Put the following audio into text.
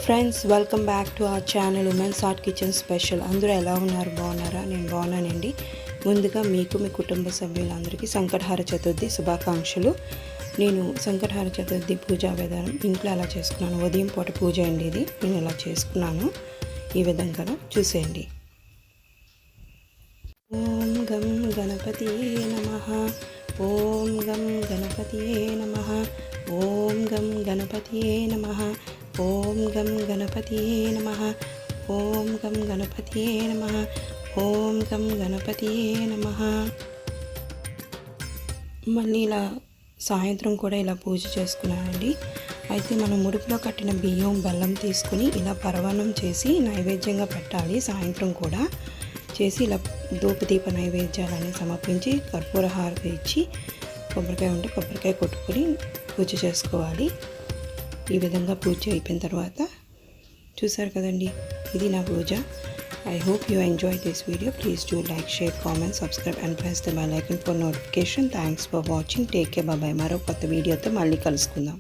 Friends, welcome back to our channel women's art kitchen special. అందరూ ఎలా ఉన్నారు? బాగున్నారా? నేను బాగున్నానండి. ముందుగా మీకు మీ కుటుంబ సభ్యులందరికీ సంకటహార చతుర్థి శుభాకాంక్షలు. నేను సంకటహార చతుర్థి పూజా విధానం ఇంట్లో ఎలా చేసుకున్నాను, ఉదయం పూట పూజ అండి ఇది. నేను ఎలా చేసుకున్నాను ఈ విధంగా చూసేయండి. ఓం గం గణపతియే నమః. ఓం గం గణపతియే నమః. ఓం గం గణపతియే నమః. ఓం గం గణపతియే నమః. ఓం గం గణపతియే నమః. ఓం గం గణపతియే నమః. మళ్ళీ ఇలా సాయంత్రం కూడా ఇలా పూజ చేసుకున్నానండి. అయితే మనం ముడుపులో కట్టిన బియ్యం బెల్లం తీసుకుని ఇలా పరవాన్నం చేసి నైవేద్యంగా పెట్టాలి. సాయంత్రం కూడా చేసి ఇలా ధూపదీప నైవేద్యాలని సమర్పించి కర్పూర హారతి ఇచ్చి కొబ్బరికాయ ఉంటే కొబ్బరికాయ కొట్టుకొని పూజ చేసుకోవాలి. ఈ విధంగా పూజ అయిపోయిన తర్వాత చూసారు కదండి, ఇది నా పూజ. I hope you enjoy this video. Please do like, share, comment, subscribe and press the bell icon for notification. Thanks for watching. Take care. Bye bye. మరో కొత్త వీడియోతో మళ్ళీ కలుసుకుందాం.